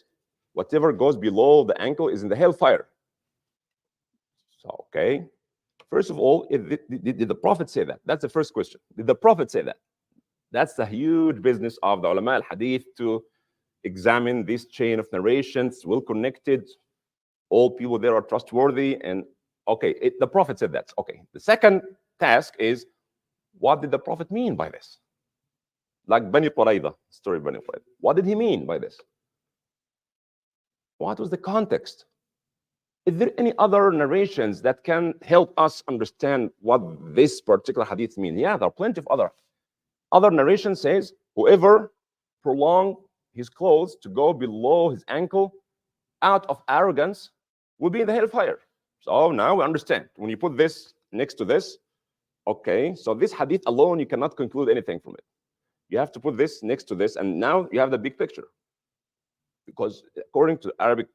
whatever goes below the ankle is in the hellfire. So, okay. First of all, did the Prophet say that? That's the first question. Did the Prophet say that? That's the huge business of the ulama al-hadith, to examine this chain of narrations, well connected, all people there are trustworthy, and okay, the Prophet said that. Okay. The second task is, what did the Prophet mean by this? Like Bani Qurayza, story of Bani Qurayza. What did he mean by this? What was the context? Is there any other narrations that can help us understand what this particular hadith means? Yeah, there are plenty of other narrations. Says, whoever prolong his clothes to go below his ankle out of arrogance will be in the hellfire. So now we understand. When you put this next to this, okay, so this hadith alone, you cannot conclude anything from it. You have to put this next to this, and now you have the big picture. Because according to Arabic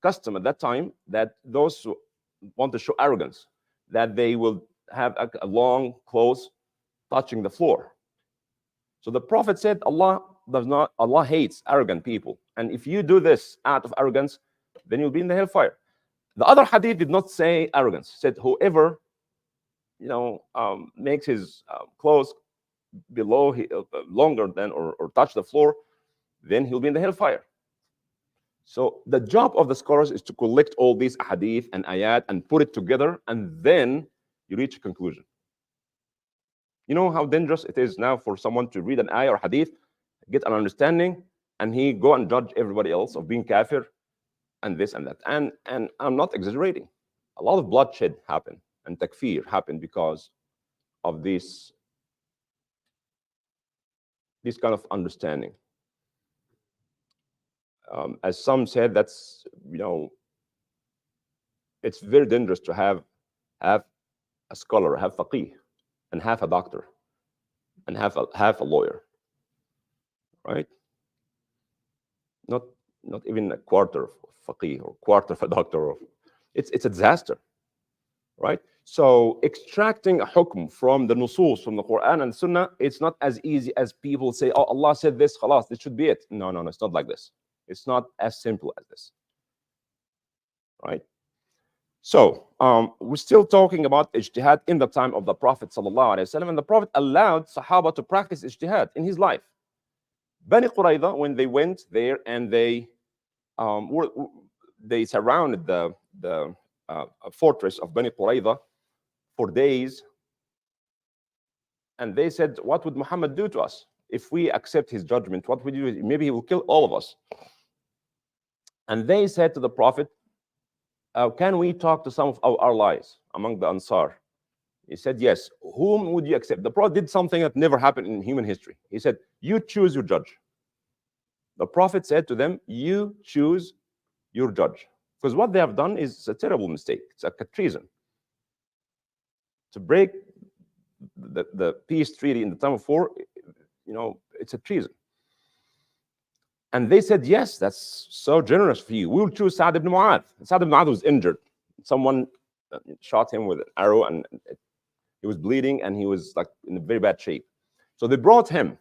custom at that time, that those who want to show arrogance, that they will have a long clothes touching the floor. So the Prophet said, Allah hates arrogant people. And if you do this out of arrogance, then you'll be in the hellfire. The other hadith did not say arrogance. It said, whoever, makes his clothes below, longer than, or touch the floor, then he'll be in the hellfire. So the job of the scholars is to collect all these hadith and ayat and put it together, and then you reach a conclusion. You know how dangerous it is now for someone to read an ayah or hadith, get an understanding, and he go and judge everybody else of being kafir and this and that. And I'm not exaggerating. A lot of bloodshed happened and takfir happened because of this kind of understanding. As some said, that's, it's very dangerous to have a scholar, have faqih, and half a doctor, and half a lawyer, right? Not even a quarter of faqih or quarter of a doctor. It's a disaster, right? So extracting a hukm from the nusus, from the Quran and Sunnah, it's not as easy as people say, oh, Allah said this, khalas, this should be it. No, it's not like this. It's not as simple as this, right? So we're still talking about ijtihad in the time of the Prophet sallallahu alaihi wasallam, and the Prophet allowed Sahaba to practice ijtihad in his life. Bani Qurayza, when they went there and they surrounded the fortress of Bani Qurayza for days, and they said, "What would Muhammad do to us if we accept his judgment? What would you do? Maybe he will kill all of us." And they said to the Prophet, "Can we talk to some of our allies among the Ansar?" He said, "Yes." "Whom would you accept?" The Prophet did something that never happened in human history. He said, "You choose your judge." The Prophet said to them, "You choose your judge." Because what they have done is a terrible mistake. It's like a treason. To break the peace treaty in the time of war, it's a treason. And they said, "Yes, that's so generous for you. We'll choose Sa'd ibn Mu'adh." Sa'd ibn Mu'adh was injured. Someone shot him with an arrow, and he was bleeding, and he was like in a very bad shape. So they brought him.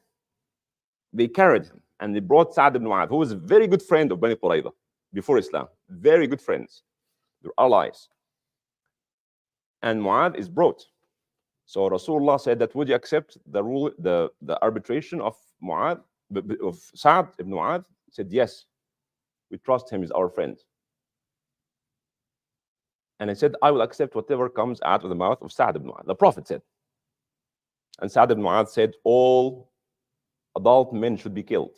They carried him, and they brought Sa'd ibn Mu'adh, who was a very good friend of Bani Qurayza before Islam. Very good friends. They're allies. And Mu'adh is brought. So Rasulullah said that, "Would you accept the arbitration of Mu'adh, of Sa'd ibn Mu'adh?" He said, "Yes, we trust him as our friend." And he said, "I will accept whatever comes out of the mouth of Sa'd ibn Mu'adh." The Prophet said. And Sa'd ibn Mu'adh said, "All adult men should be killed."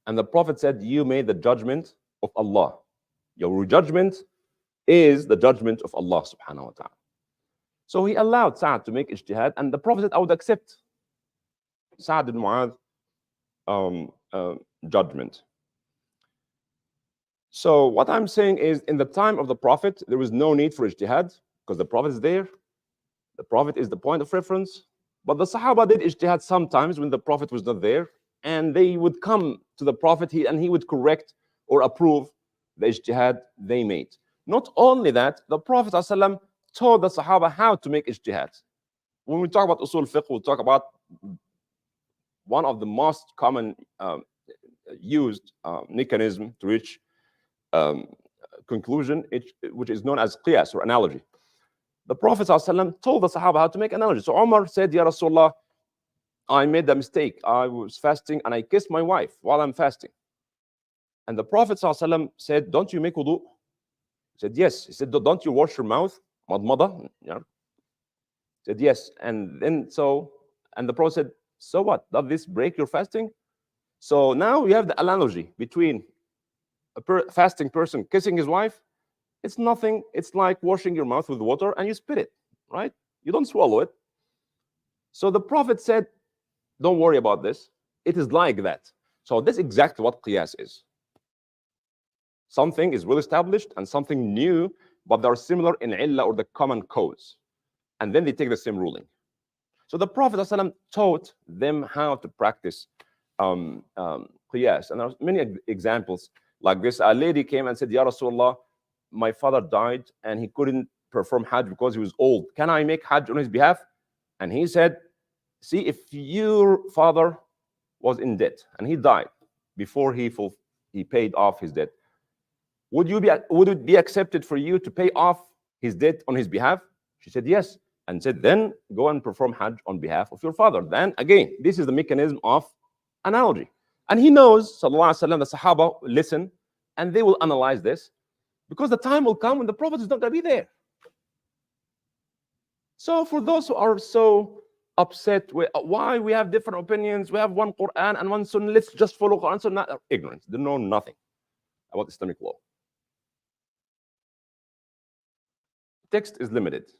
And the Prophet said, "You made the judgment of Allah. Your judgment is the judgment of Allah subhanahu wa ta'ala." So he allowed Sa'd to make ijtihad, and the Prophet said, "I would accept Sa'd ibn Mu'adh judgment." So what I'm saying is, in the time of the Prophet, there was no need for ijtihad, because the Prophet is there. The Prophet is the point of reference. But the Sahaba did ijtihad sometimes when the Prophet was not there, and they would come to the Prophet, and he would correct or approve the ijtihad they made. Not only that, the Prophet ﷺ taught the Sahaba how to make ijtihad. When we talk about usul fiqh, we'll talk about one of the most common used mechanism to reach conclusion, which is known as qiyas, or analogy. The Prophet ﷺ told the Sahaba how to make analogy. So Umar said, "Ya Rasulullah, I made a mistake. I was fasting and I kissed my wife while I'm fasting." And the Prophet ﷺ said, "Don't you make wudu?" He said, "Yes." He said, "Don't you wash your mouth?" Madmada. Yeah. He said, "Yes." And the Prophet said, "So what? Does this break your fasting?" So now we have the analogy between a fasting person kissing his wife. It's nothing. It's like washing your mouth with water and you spit it, right? You don't swallow it. So the Prophet said, "Don't worry about this. It is like that." So that's exactly what qiyas is. Something is well established and something new, but they're similar in illah, or the common cause. And then they take the same ruling. So the Prophet ﷺ taught them how to practice qiyas. And there are many examples like this. A lady came and said, "Ya Rasulullah, my father died and he couldn't perform Hajj because he was old. Can I make Hajj on his behalf?" And he said, "See, if your father was in debt and he died before he paid off his debt, would it be accepted for you to pay off his debt on his behalf?" She said, "Yes." And said, "Then go and perform Hajj on behalf of your father." Then again, this is the mechanism of analogy. And he knows, sallallahu alaihi wasallam, the Sahaba listen and they will analyze this, because the time will come when the Prophet is not going to be there. So for those who are so upset with why we have different opinions, we have one Quran and one Sunnah, let's just follow Quran, Sunnah, are ignorant. They know nothing about Islamic law. Text is limited,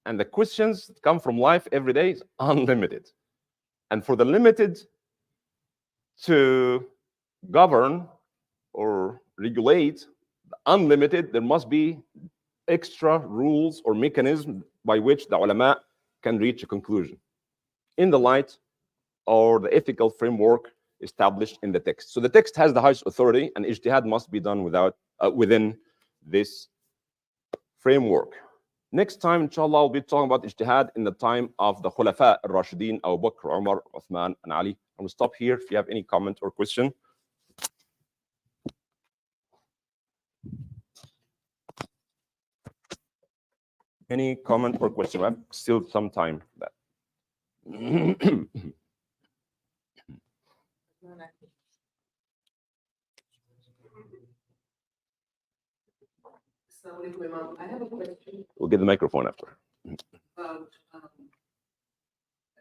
and the questions that come from life every day is unlimited. And for the limited to govern or regulate the unlimited, there must be extra rules or mechanisms by which the ulama can reach a conclusion in the light or the ethical framework established in the text. So the text has the highest authority, and ijtihad must be done within this framework. Next time, inshallah, I'll be talking about ijtihad in the time of the Khulafa al-Rashidin, Abu Bakr, Umar, Uthman, and Ali. I will stop here if you have any comment or question. Any comment or question? We have still some time. Assalamu alaikum, Imam. I have a question We'll get the microphone after. about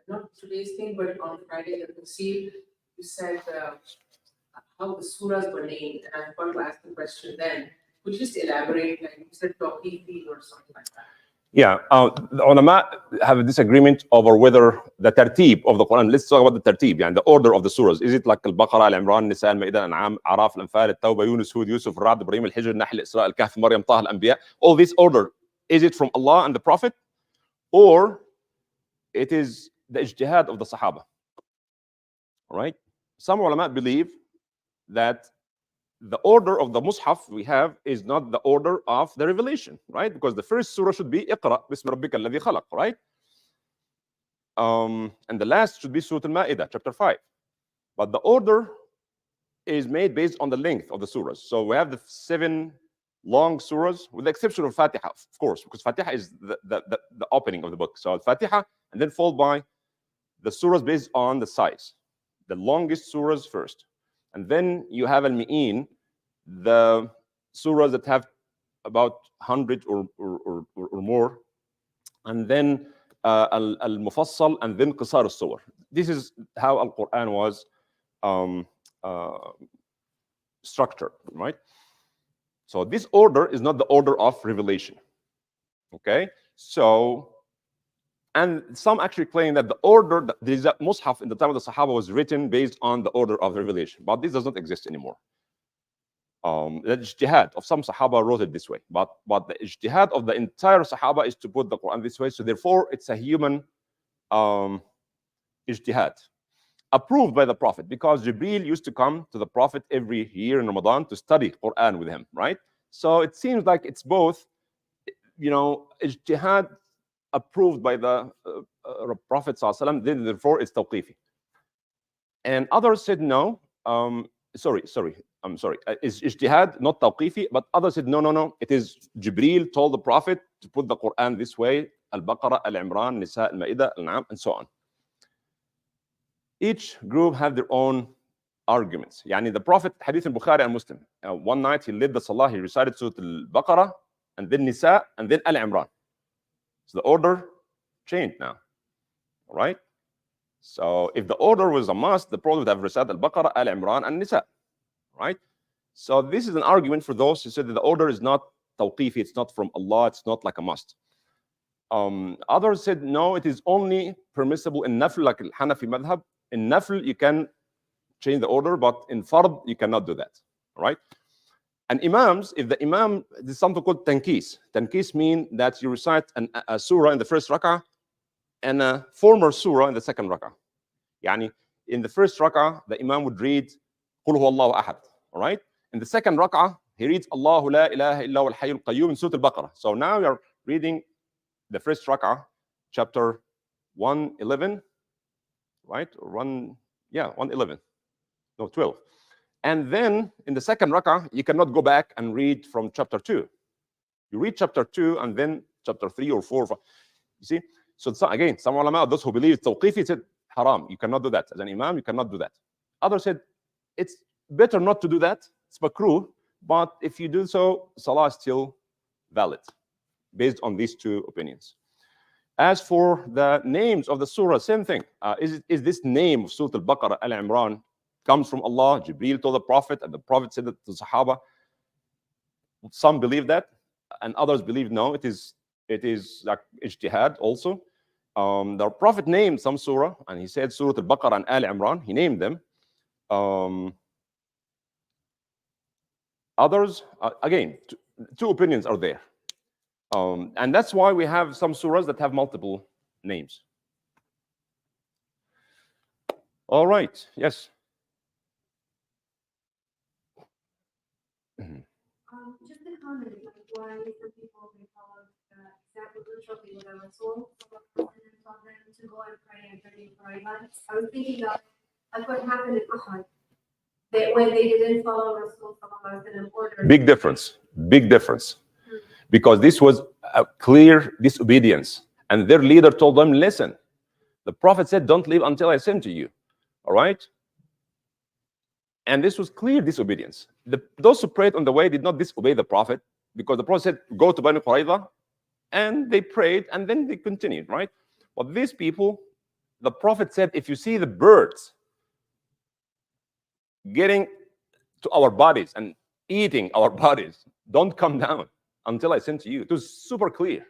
not today's thing, but on Friday at the seal, you said how the surahs were named, and I forgot to ask the question then. Could you just elaborate, like you said, Tawheed or something like that? Yeah, the ulama have a disagreement over whether the tartib of the Quran. Let's talk about the tartib, and the order of the surahs. Is it like Al-Baqarah, Al-Imran, Nisa, Al-Ma'idah, Al-An'am, Araf, Al-Anfal, Al-Tawbah, Yunus, Hud, Yusuf, Ra'd, Ibrahim, Al-Hijr, Al-Nahl, Al-Isra, Al-Kahf, Maryam, Taha, Al-Anbiya? All this order, is it from Allah and the Prophet, or it is the ijtihad of the Sahaba? Right? Some ulama believe that the order of the Mus'haf we have is not the order of the revelation, right? Because the first surah should be Iqra bismi rabbika alladhi khalaq, right? And the last should be Surah Al-Ma'idah, chapter 5. But the order is made based on the length of the surahs. So we have the 7 long surahs, with the exception of Fatiha, of course, because Fatiha is the opening of the book. So Fatiha, and then followed by the surahs based on the size. The longest surahs first. And then you have Al-Mi'in, the surahs that have about 100 or more. And then Al-Mufassal, and then Qisar al-Surah. This is how Al-Quran was structured, right? So this order is not the order of revelation. Okay? So, and some actually claim that the order, the Mus'haf in the time of the Sahaba was written based on the order of revelation, but this does not exist anymore. The ijtihad of some Sahaba wrote it this way, but the ijtihad of the entire Sahaba is to put the Quran this way, so therefore it's a human ijtihad, approved by the Prophet, because Jibreel used to come to the Prophet every year in Ramadan to study Quran with him, right? So it seems like it's both, ijtihad approved by the Prophet ﷺ, then therefore it's tawqifi. And others said no. I'm sorry. It's ijtihad, not tawqifi. But others said no. It is Jibreel told the Prophet to put the Quran this way: Al-Baqarah, Al-Imran, Nisa, Al-Ma'idah, Al-An'am, and so on. Each group have their own arguments. Yani the Prophet, Hadith al-Bukhari and Muslim, one night he led the Salah, he recited Surah Al-Baqarah, and then Nisa, and then Al-Imran. So the order changed now, all right? So if the order was a must, the Prophet would have recited Al-Baqarah, Al-Imran, and Nisa, right? So this is an argument for those who said that the order is not tawqifi, it's not from Allah, it's not like a must. Others said, no, it is only permissible in nafl, like Al-Hanafi Madhahib. In nafl, you can change the order, but in fard, you cannot do that, all right? And imams, if the imam, there's something called tankis. Tankis mean that you recite a surah in the first rak'ah and a former surah in the second rak'ah. Yani, in the first rak'ah, the imam would read Qul huwa Allahu ahad, all right? In the second rak'ah, he reads Allahu la ilaha illa huwal hayyul qayyum in Surah Al-Baqarah. So now you're reading the first rak'ah, chapter 111, right? Or 111. No, 12. And then in the second rak'ah, you cannot go back and read from chapter 2. You read chapter 2 and then chapter 3 or 4. You see? So again, some ulama, those who believe tawqifi, said haram. You cannot do that. As an imam, you cannot do that. Others said it's better not to do that. It's makruh. But if you do so, salah is still valid, based on these two opinions. As for the names of the surah, same thing. Is this name of Surah Al-Baqarah, Al-Imran, comes from Allah? Jibreel told the Prophet, and the Prophet said it to the Sahaba. Some believe that, and others believe no. It is like ijtihad also. The Prophet named some surah, and he said Surah Al-Baqarah and Al-Imran. He named them. Others, again, two opinions are there. And that's why we have some surahs that have multiple names. All right, yes. Just a comment, like why some people may follow example literally when I was told and taught them to go and pray and pray. I was thinking of like what happened in Uhud, that when they didn't follow Rasul in order. Big difference. Because this was a clear disobedience. And their leader told them, listen, the Prophet said, don't leave until I send to you. All right? And this was clear disobedience. Those who prayed on the way did not disobey the Prophet, because the Prophet said, go to Banu Qurayza, and they prayed, and then they continued, right? But these people, the Prophet said, if you see the birds getting to our bodies and eating our bodies, don't come down until I send to you. It was super clear.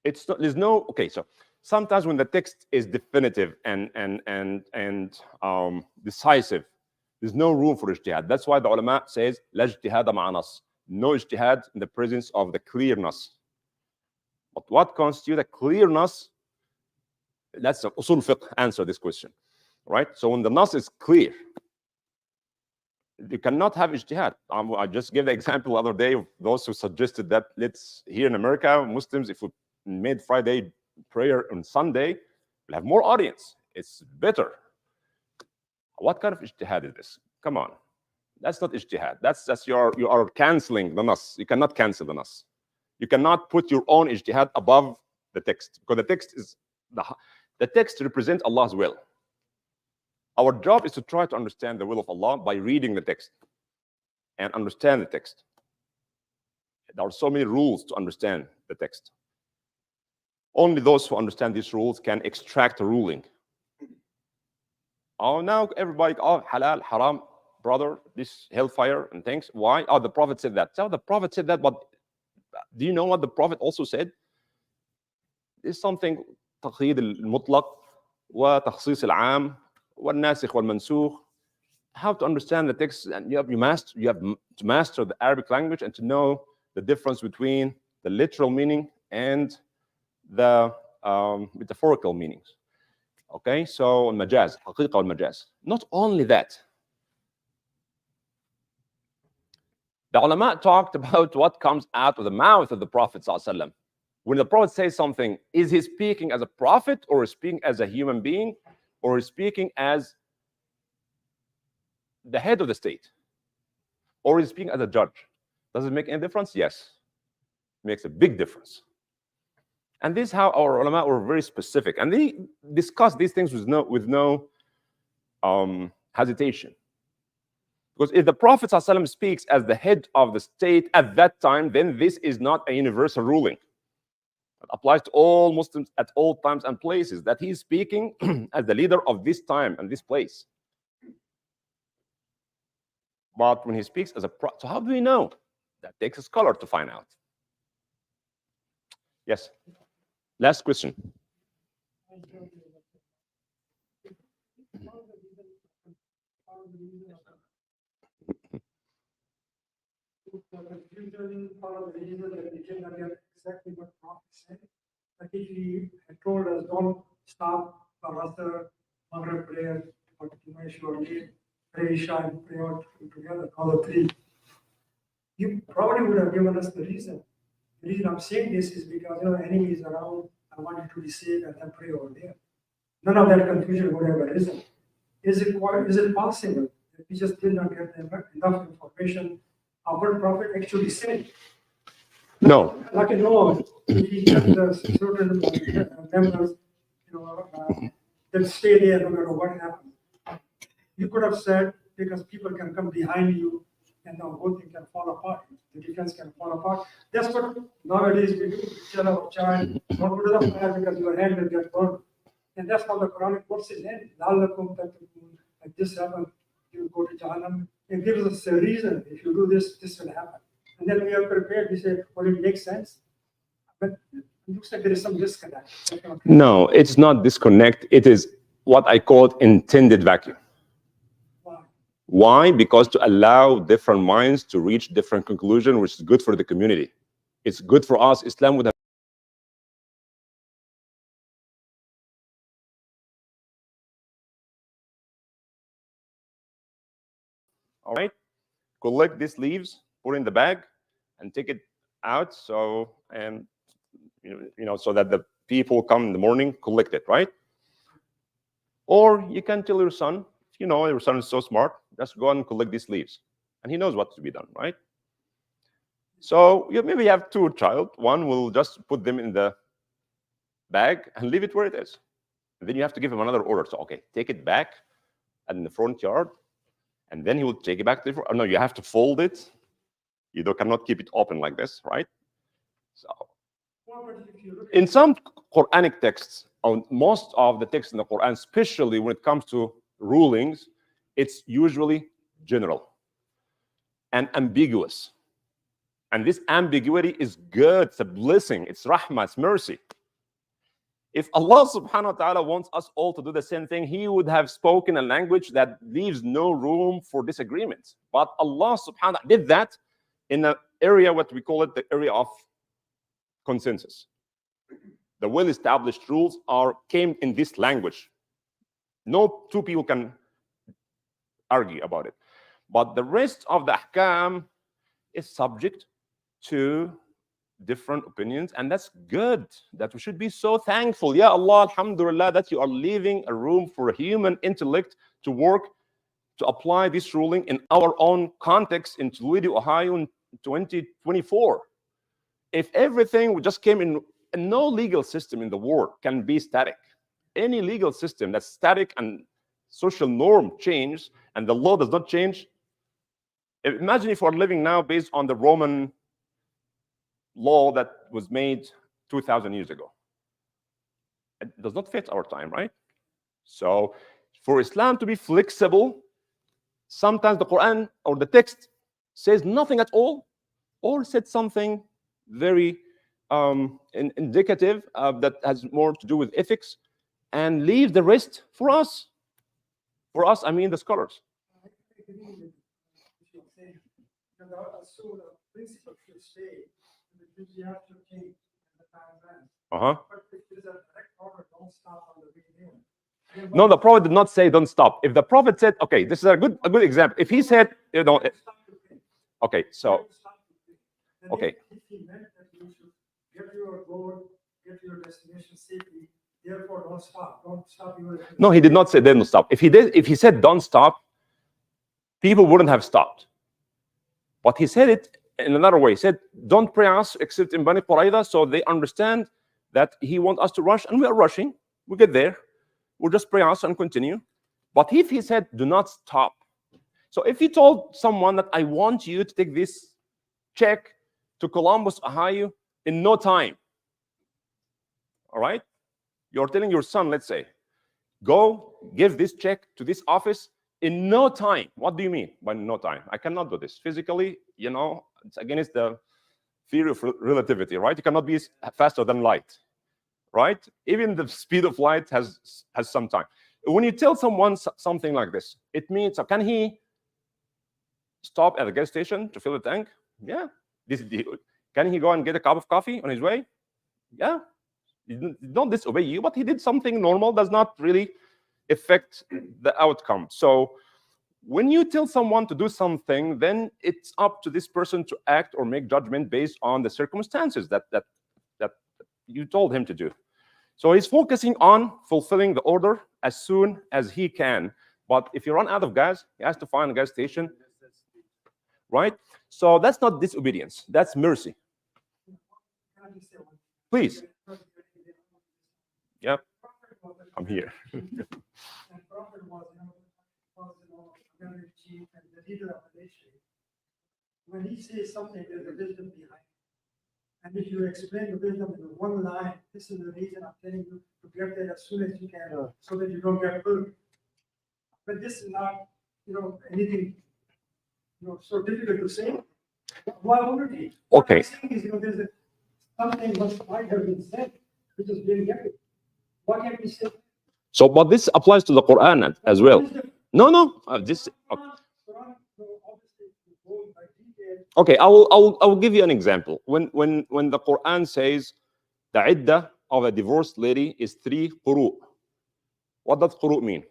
It's not, there's no, okay, so sometimes when the text is definitive and decisive, there's no room for ijtihad. That's why the ulama says, la ijtihada ma'a nas. No ijtihad in the presence of the clearness. But what constitutes a clearness? That's the usul fiqh answer this question, right? So when the nas is clear, you cannot have ijtihad. I just gave the example the other day of those who suggested that let's, here in America, Muslims, if we made Friday prayer on Sunday, we'll have more audience. It's better. What kind of ijtihad is this? Come on. That's not ijtihad. That's you are canceling the nas. You cannot cancel the nas. You cannot put your own ijtihad above the text, because the text is the text represents Allah's will. Our job is to try to understand the will of Allah by reading the text and understand the text. There are so many rules to understand the text. Only those who understand these rules can extract a ruling. Oh, now everybody, oh, halal, haram, brother, this hellfire and things. Why? Oh, the Prophet said that. So the Prophet said that, but do you know what the Prophet also said? There's something تقييد المطلق وتخصيص العام والناسخ والمنسوخ. How to understand the text, and you have to master the Arabic language and to know the difference between the literal meaning and the metaphorical meanings. Okay, so المجاز, حقيقة والمجاز. Not only that, the ulama talked about what comes out of the mouth of the Prophet ﷺ. When the Prophet says something, is he speaking as a prophet, or is speaking as a human being, or is speaking as the head of the state, or is speaking as a judge? Does it make any difference? Yes, it makes a big difference. And this is how our ulama were very specific, and they discussed these things with no hesitation. Because if the Prophet ﷺ speaks as the head of the state at that time, then this is not a universal ruling. It applies to all Muslims at all times and places, that he is speaking as the leader of this time and this place. But when he speaks as a prophet, so how do we know? That takes a scholar to find out. Yes. Last question. Part of the reason that we cannot get exactly what Prophet said. Like if he had told us, don't stop for Asr, Maghrib prayer, or Tumesh or Eid, pray Isha and pray out together, all the three. You probably would have given us the reason. The reason I'm saying this is because enemy is around, I want you to be safe and then pray over there. None of that confusion would have arisen. Is it possible that we just did not get enough information of what Prophet actually said? No. Like a Noah, he kept the certain members, that stay there no matter what happens. You could have said, because people can come behind you and the whole thing can fall apart. The defense can fall apart. That's what nowadays we do. We tell our child, don't go to the fire because your hand will get burned. And that's how the Quranic verses end. Like this happened, you go to Jahannam. It gives us a reason. If you do this, this will happen. And then we are prepared. We say, well, it makes sense. But it looks like there is some disconnect. No, it's not disconnect. It is what I call intended vacuum. Why? Because to allow different minds to reach different conclusions, which is good for the community. It's good for us. Islam would have all right, collect these leaves, put in the bag, and take it out. So and so that the people come in the morning, collect it, right? Or you can tell your son, your son is so smart, just go and collect these leaves, and he knows what to be done, right? So you maybe have two child. One will just put them in the bag and leave it where it is. And then you have to give him another order. So okay, take it back in the front yard, and then he will take it back to the front. Oh, no, you have to fold it. You cannot keep it open like this, right? So Well, but if you look in some Quranic texts, on most of the texts in the Quran, especially when it comes to rulings, it's usually general and ambiguous. And this ambiguity is good, it's a blessing, it's rahmah, it's mercy. If Allah subhanahu wa ta'ala wants us all to do the same thing, He would have spoken a language that leaves no room for disagreement. But Allah subhanahu wa ta'ala did that in an area, what we call it, the area of consensus. The well-established rules came in this language. No two people can argue about it. But the rest of the ahkam is subject to different opinions, and that's good. That we should be so thankful. Ya Allah, alhamdulillah, that you are leaving a room for a human intellect to work, to apply this ruling in our own context in Toledo, Ohio in 2024. If everything just came in, no legal system in the world can be static. Any legal system that's static and social norm change and the law does not change. Imagine if we're living now based on the Roman law that was made 2,000 years ago. It does not fit our time, right? So for Islam to be flexible, sometimes the Quran or the text says nothing at all, or said something very indicative that has more to do with ethics, and leave the rest for us. For us, I mean the scholars. I agree with what you're saying. And also the principle should stay, because you have to take the time. But if there's a direct order, don't stop on the way there. No, the Prophet did not say don't stop. If the Prophet said, okay, this is a good example. If he said, you know, okay, so okay. If he meant that you should get your goal, get your destination safely, therefore don't stop. Don't stop your. No, he did not say don't stop. If he said don't stop, people wouldn't have stopped. But he said it in another way. He said, don't pray us except in Bani Qurayza, so they understand that he wants us to rush, and we are rushing. We get there. We'll just pray us and continue. But if he said, do not stop. So if he told someone that I want you to take this check to Columbus, Ohio in no time. All right? You're telling your son, let's say, go give this check to this office in no time. What do you mean by no time? I cannot do this. Physically, you know, it's against the theory of relativity, right? You cannot be faster than light, right? Even the speed of light has some time. When you tell someone something like this, it means, can he stop at the gas station to fill the tank? Yeah. Can he go and get a cup of coffee on his way? Yeah. He did not disobey you, but he did something normal, does not really affect the outcome. So when you tell someone to do something, then it's up to this person to act or make judgment based on the circumstances that you told him to do. So he's focusing on fulfilling the order as soon as he can. But if you run out of gas, he has to find a gas station, right? So that's not disobedience, that's mercy. Please. Yep, I'm here. And Prophet was very chief and the leader of the nation. When he says something, there's a wisdom behind it. And if you explain the wisdom in one line, this is the reason I'm telling you to get there as soon as you can, so that you don't get hurt. But this is not, anything, so difficult to say. Why would it? Okay. What I'm saying is, there's something that might have been said, which is very difficult. What can we say? So, but this applies to the Quran as well. No, this. Okay, I will give you an example. When the Quran says the iddah of a divorced lady is 3 quru, what does quru mean?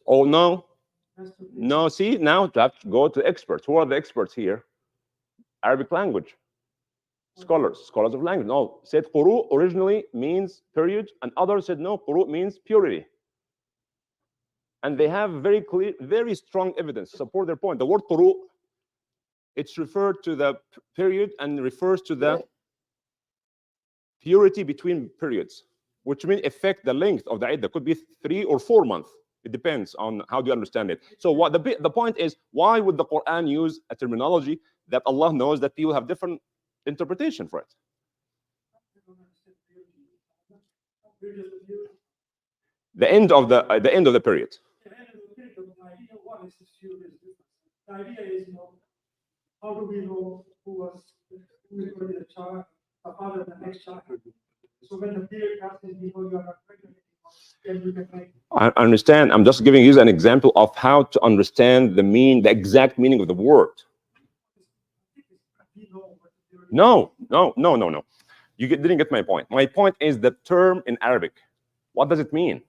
Oh no. See, now you have to go to experts. Who are the experts here? Arabic language. Scholars of language. No, said quru originally means period, and others said no, quru means purity. And they have very clear, very strong evidence to support their point. The word quru It's referred to the period and refers to the purity between periods, which means affect the length of the iddah. Could be 3 or 4 months. It depends on how do you understand it. So what the point is, why would the Quran use a terminology that Allah knows that people have different interpretation for it? The end of the period. The idea is, how do we know who is going to be the child, the father of the next child? So when the period passes before you are not pregnant, then you can make. I understand. I'm just giving you an example of how to understand the exact meaning of the word. No. You didn't get my point. My point is the term in Arabic. What does it mean?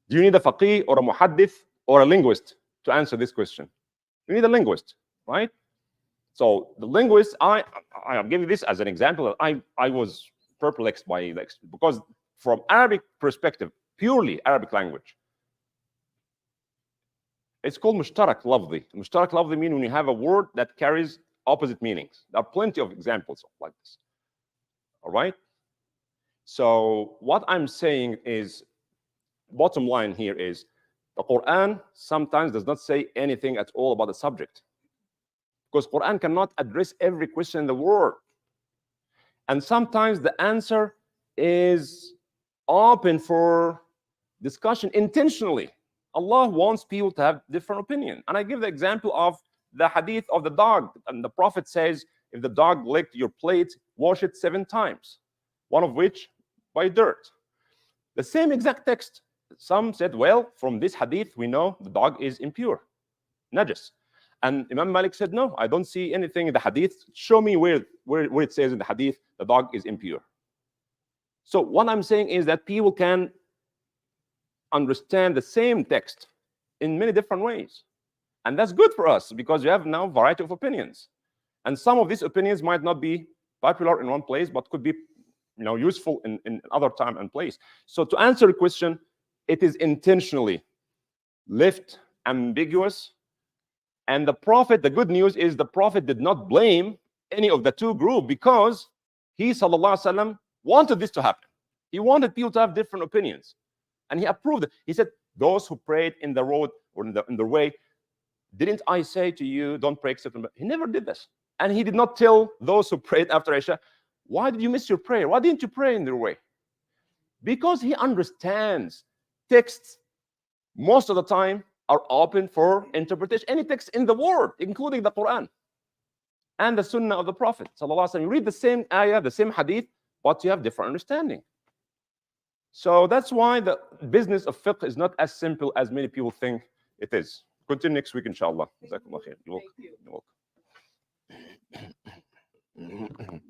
Do you need a faqih or a muhaddith or a linguist to answer this question? You need a linguist, right? So the linguist, I am giving this as an example. I was perplexed by this because from Arabic perspective, purely Arabic language, it's called mushtarak lafzi. Mushtarak lafzi means when you have a word that carries opposite meanings. There are plenty of examples like this. All right? So what I'm saying is, bottom line here is, the Quran sometimes does not say anything at all about the subject. Because Quran cannot address every question in the world. And sometimes the answer is open for discussion intentionally. Allah wants people to have different opinion. And I give the example of the hadith of the dog. And the Prophet says, if the dog licked your plate, wash it 7 times, one of which by dirt. The same exact text. Some said, well, from this hadith, we know the dog is impure, najis. And Imam Malik said, no, I don't see anything in the hadith. Show me where it says in the hadith the dog is impure. So what I'm saying is that people can understand the same text in many different ways. And that's good for us because you have now a variety of opinions. And some of these opinions might not be popular in one place, but could be useful in other time and place. So to answer the question, it is intentionally left ambiguous. And the Prophet, the good news is the Prophet did not blame any of the two groups because he, sallallahu alaihi wasallam, wanted this to happen. He wanted people to have different opinions. And he approved it. He said, those who prayed in the road or in the way, didn't I say to you, don't pray except? He never did this. And he did not tell those who prayed after Isha, why did you miss your prayer? Why didn't you pray in their way? Because he understands texts most of the time are open for interpretation. Any text in the world, including the Quran and the Sunnah of the Prophet. You read the same ayah, the same hadith, but you have different understanding. So that's why the business of fiqh is not as simple as many people think it is. Continue next week, inshallah. Jazakumullah khair. You're welcome. You're welcome.